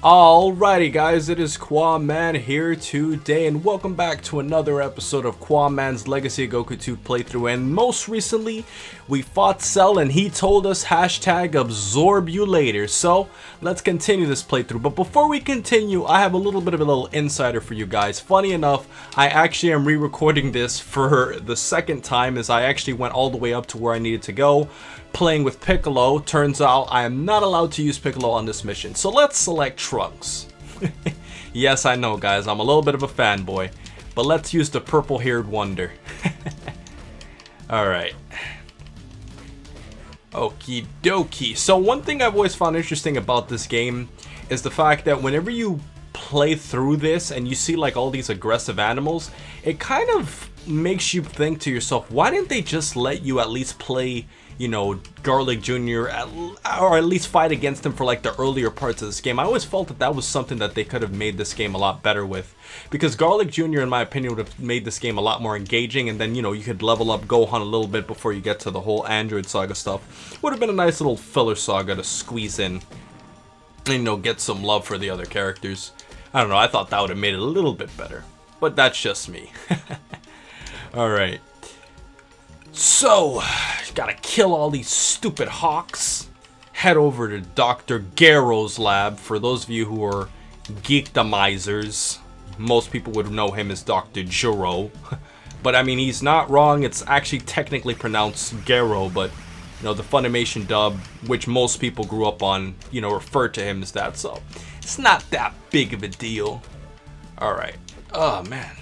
Alrighty guys, it is Qaaman here today and welcome back to another episode of Qaaman's Legacy of Goku 2 playthrough. And most recently, we fought Cell and he told us hashtag absorb you later. So let's continue this playthrough. But before we continue, I have a little bit of a little insider for you guys. Funny enough, I actually am re-recording this for the second time as I actually went all the way up to where I needed to go. Playing with Piccolo. Turns out I am not allowed to use Piccolo on this mission. So let's select Trunks. Yes, I know guys, I'm a little bit of a fanboy. But let's use the purple-haired wonder. Alright. Okie dokie. So one thing I've always found interesting about this game is the fact that whenever you play through this and you see like all these aggressive animals, it kind of makes you think to yourself, why didn't they just let you at least play, you know, Garlic Jr. or at least fight against him for like the earlier parts of this game? I always felt that that was something that they could have made this game a lot better with, because Garlic Jr. in my opinion would have made this game a lot more engaging, and then, you know, you could level up Gohan a little bit before you get to the whole Android Saga stuff. Would have been a nice little filler saga to squeeze in and, you know, get some love for the other characters. I don't know, I thought that would have made it a little bit better, but that's just me. Alright. So, gotta kill all these stupid hawks. Head over to Dr.Gero's lab. For those of you who are geekdomizers, most people would know him as Dr.Gero. But I mean, he's not wrong. It's actually technically pronounced Gero, but you know, the Funimation dub, which most people grew up on, you know, refer to him as that. So, it's not that big of a deal. Alright. Oh, man.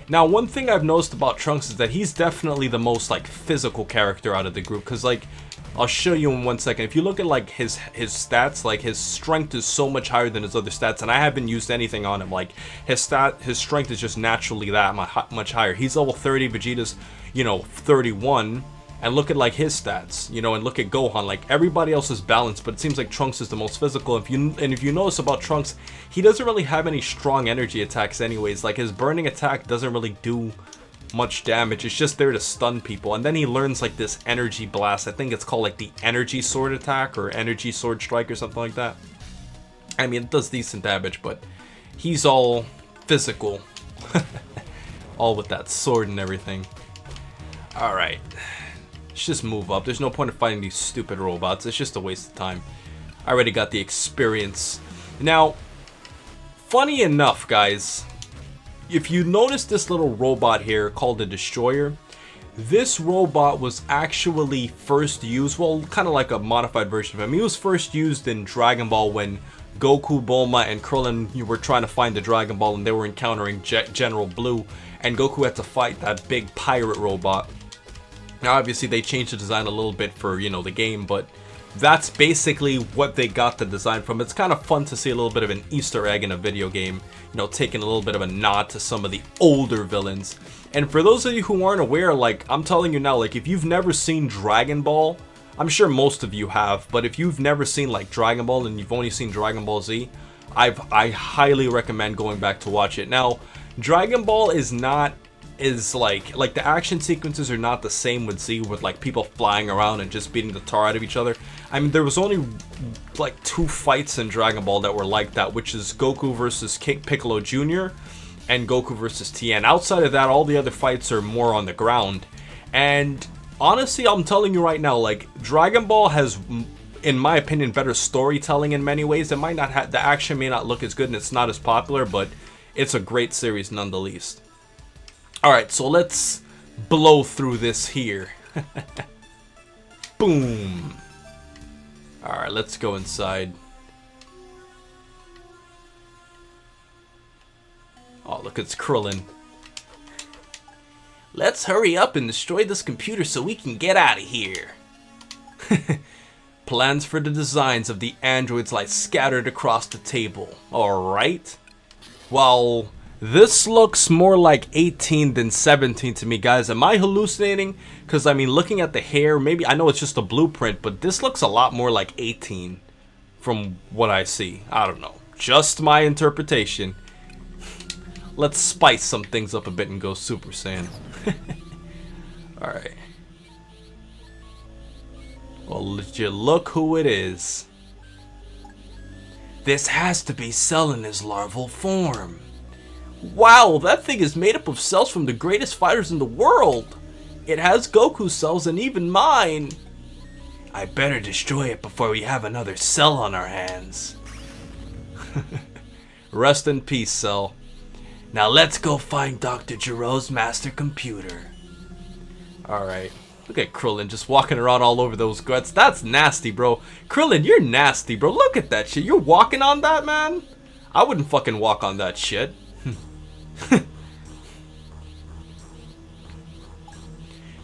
Now, one thing I've noticed about Trunks is that he's definitely the most, like, physical character out of the group. Because, like, I'll show you in 1 second. If you look at, like, his stats, like, his strength is so much higher than his other stats. And I haven't used anything on him. Like, his strength is just naturally that much higher. He's level 30, Vegeta's, you know, 31. And look at, like, his stats, you know, and look at Gohan. Like, everybody else is balanced, but it seems like Trunks is the most physical. If you notice about Trunks, he doesn't really have any strong energy attacks anyways. Like, his burning attack doesn't really do much damage. It's just there to stun people. And then he learns, like, this energy blast. I think it's called, like, the energy sword attack or energy sword strike or something like that. I mean, it does decent damage, but he's all physical. All with that sword and everything. Alright. Let's just move up. There's no point in fighting these stupid robots. It's just a waste of time. I already got the experience. Now, funny enough, guys, if you notice this little robot here called the Destroyer, this robot was actually first used, well, kind of like a modified version of him. He was first used in Dragon Ball when Goku, Bulma, and Krillin were trying to find the Dragon Ball and they were encountering General Blue, and Goku had to fight that big pirate robot. Now, obviously, they changed the design a little bit for, you know, the game, but that's basically what they got the design from. It's kind of fun to see a little bit of an Easter egg in a video game, you know, taking a little bit of a nod to some of the older villains. And for those of you who aren't aware, like, I'm telling you now, like, if you've never seen Dragon Ball, I'm sure most of you have, but if you've never seen, like, Dragon Ball and you've only seen Dragon Ball Z, I highly recommend going back to watch it. Now, Dragon Ball is like the action sequences are not the same with Z, with like people flying around and just beating the tar out of each other. I mean, there was only like 2 fights in Dragon Ball that were like that, which is Goku versus Piccolo Jr. and Goku versus Tien. Outside of that, all the other fights are more on the ground. And honestly, I'm telling you right now, like, Dragon Ball has, in my opinion, better storytelling in many ways. It might not have, the action may not look as good and it's not as popular, but it's a great series nonetheless. Alright, so let's blow through this here. Boom. Alright, let's go inside. Oh, look, it's Krillin. Let's hurry up and destroy this computer so we can get out of here. Plans for the designs of the androids lie scattered across the table. Alright. Well, this looks more like 18 than 17 to me, guys. Am I hallucinating? Because, I mean, looking at the hair, maybe, I know it's just a blueprint, but this looks a lot more like 18 from what I see. I don't know. Just my interpretation. Let's spice some things up a bit and go Super Saiyan. Alright. Well, look who it is. This has to be Cell in his larval form. Wow, that thing is made up of cells from the greatest fighters in the world. It has Goku's cells and even mine. I better destroy it before we have another Cell on our hands. Rest in peace, Cell. Now let's go find Dr. Gero's master computer. Alright. Look at Krillin just walking around all over those guts. That's nasty, bro. Krillin, you're nasty, bro. Look at that shit. You're walking on that, man? I wouldn't fucking walk on that shit.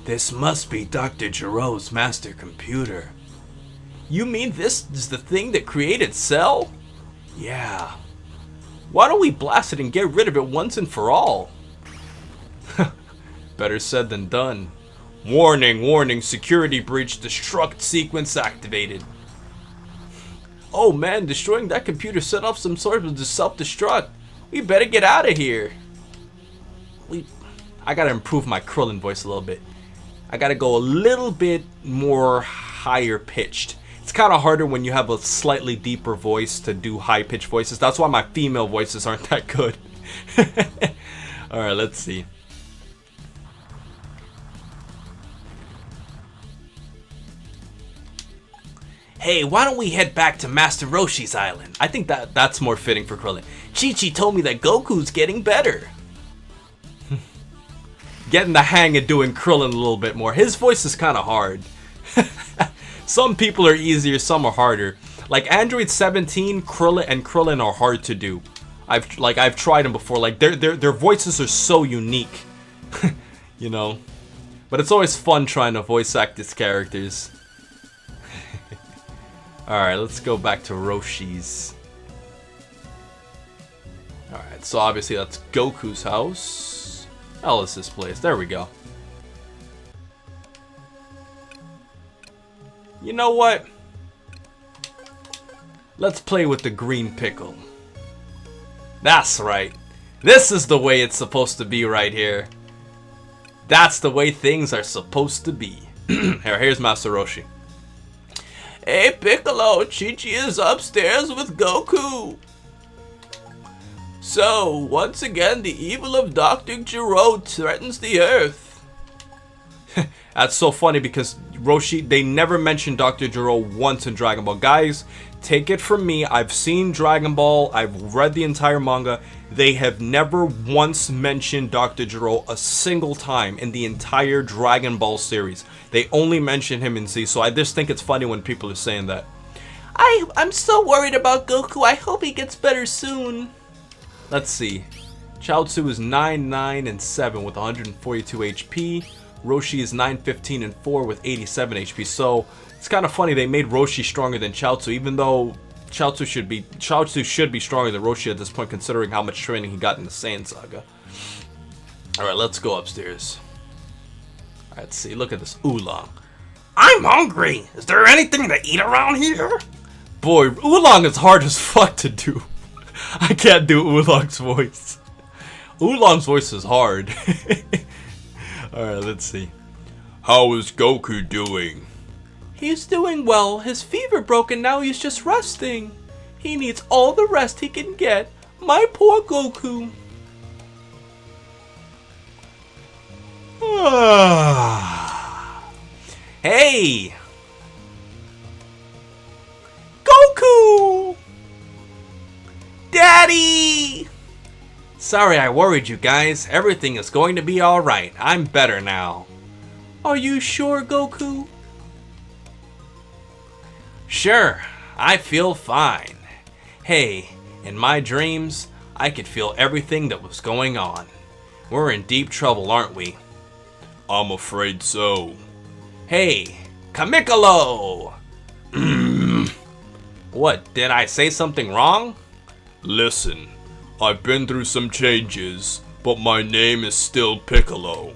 This must be Dr. Gero's master computer. You mean this is the thing that created Cell? Yeah. Why don't we blast it and get rid of it once and for all? Better said than done. Warning, warning, security breach, destruct sequence activated. Oh man, destroying that computer set off some sort of self-destruct. We better get out of here. I gotta improve my Krillin voice a little bit. I gotta go a little bit more higher pitched. It's kind of harder when you have a slightly deeper voice to do high pitched voices. That's why my female voices aren't that good. Alright, let's see. Hey, why don't we head back to Master Roshi's island? I think that's more fitting for Krillin. Chi-Chi told me that Goku's getting better. Getting the hang of doing Krillin a little bit more. His voice is kind of hard. Some people are easier, some are harder. Like Android 17, Krillin are hard to do. I've tried them before. Like their voices are so unique, you know. But it's always fun trying to voice act these characters. All right, let's go back to Roshi's. All right, so obviously that's Goku's house. How is this place? There we go. You know what? Let's play with the green pickle. That's right. This is the way it's supposed to be right here. That's the way things are supposed to be. Here's Master Roshi. Hey Piccolo, Chi-Chi is upstairs with Goku. So, once again, the evil of Dr. Gero threatens the Earth. That's so funny because Roshi, they never mentioned Dr. Gero once in Dragon Ball. Guys, take it from me. I've seen Dragon Ball. I've read the entire manga. They have never once mentioned Dr. Gero a single time in the entire Dragon Ball series. They only mention him in Z, so I just think it's funny when people are saying that. I'm so worried about Goku. I hope he gets better soon. Let's see. Chaozu is 9, 9, and 7 with 142 HP. Roshi is 9, 15, and 4 with 87 HP. So it's kind of funny they made Roshi stronger than Chaozu, even though Chaozu should be stronger than Roshi at this point, considering how much training he got in the Saiyan Saga. All right, let's go upstairs. All right, let's see. Look at this oolong. I'm hungry. Is there anything to eat around here? Boy, oolong is hard as fuck to do. I can't do Oolong's voice. Oolong's voice is hard. Alright, let's see. How is Goku doing? He's doing well. His fever broke and now he's just resting. He needs all the rest he can get. My poor Goku. Hey! Goku! Daddy! Sorry I worried you guys. Everything is going to be alright. I'm better now. Are you sure, Goku? Sure. I feel fine. Hey, in my dreams, I could feel everything that was going on. We're in deep trouble, aren't we? I'm afraid so. Hey, Kamikalo! What, did I say something wrong? Listen, I've been through some changes, but my name is still Piccolo.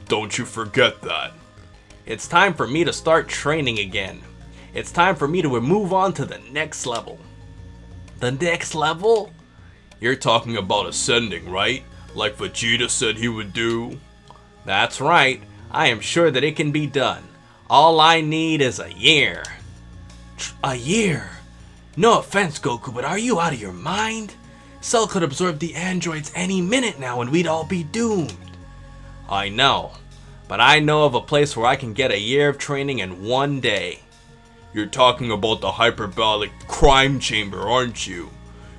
Don't you forget that. It's time for me to start training again. It's time for me to move on to the next level. The next level? You're talking about ascending, right? Like Vegeta said he would do? That's right. I am sure that it can be done. All I need is a year. A year? No offense, Goku, but are you out of your mind? Cell could absorb the androids any minute now and we'd all be doomed. I know, but I know of a place where I can get a year of training in 1 day. You're talking about the hyperbolic crime chamber, aren't you?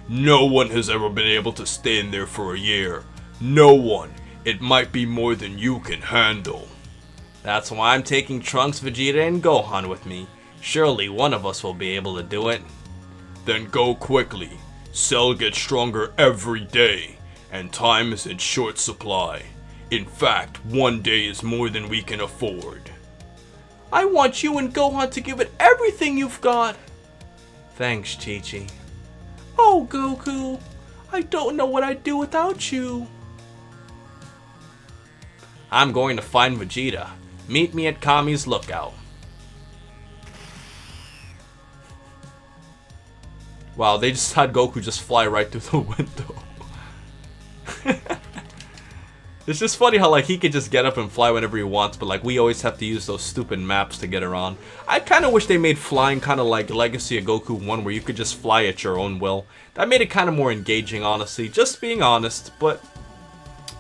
No one has ever been able to stay in there for a year. No one. It might be more than you can handle. That's why I'm taking Trunks, Vegeta, and Gohan with me. Surely one of us will be able to do it. Then go quickly. Cell gets stronger every day, and time is in short supply. In fact, 1 day is more than we can afford. I want you and Gohan to give it everything you've got. Thanks, Chi-Chi. Oh, Goku, I don't know what I'd do without you. I'm going to find Vegeta. Meet me at Kami's lookout. Wow, they just had Goku just fly right through the window. It's just funny how like he could just get up and fly whenever he wants, but like we always have to use those stupid maps to get around. I kind of wish they made flying kind of like Legacy of Goku 1 where you could just fly at your own will. That made it kind of more engaging, honestly, just being honest, but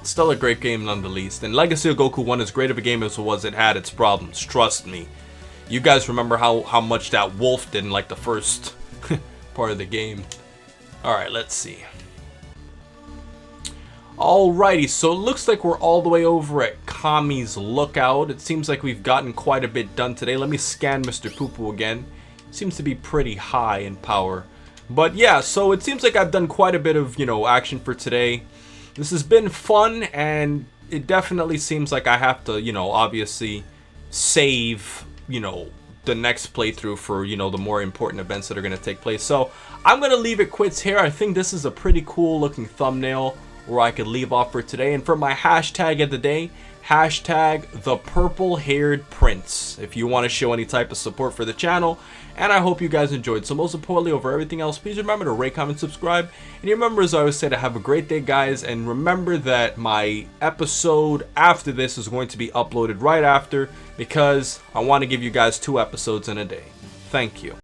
still a great game none the least. And Legacy of Goku 1, as great of a game as it was, it had its problems, trust me. You guys remember how much that wolf did in like the first part of the game. Alright, let's see. Alrighty, so it looks like we're all the way over at Kami's lookout. It seems like we've gotten quite a bit done today. Let me scan Mr. Poo-Poo again. Seems to be pretty high in power. But yeah, so it seems like I've done quite a bit of, action for today. This has been fun, and it definitely seems like I have to, obviously save, the next playthrough for, the more important events that are going to take place. So I'm going to leave it quits here. I think this is a pretty cool looking thumbnail where I could leave off for today. And for my hashtag of the day, hashtag the purple haired prince, if you want to show any type of support for the channel. And I hope you guys enjoyed. So most importantly, over everything else, please remember to rate, comment, subscribe. And remember, as I always say, to have a great day, guys. And remember that my episode after this is going to be uploaded right after, because I want to give you guys 2 episodes in a day. Thank you.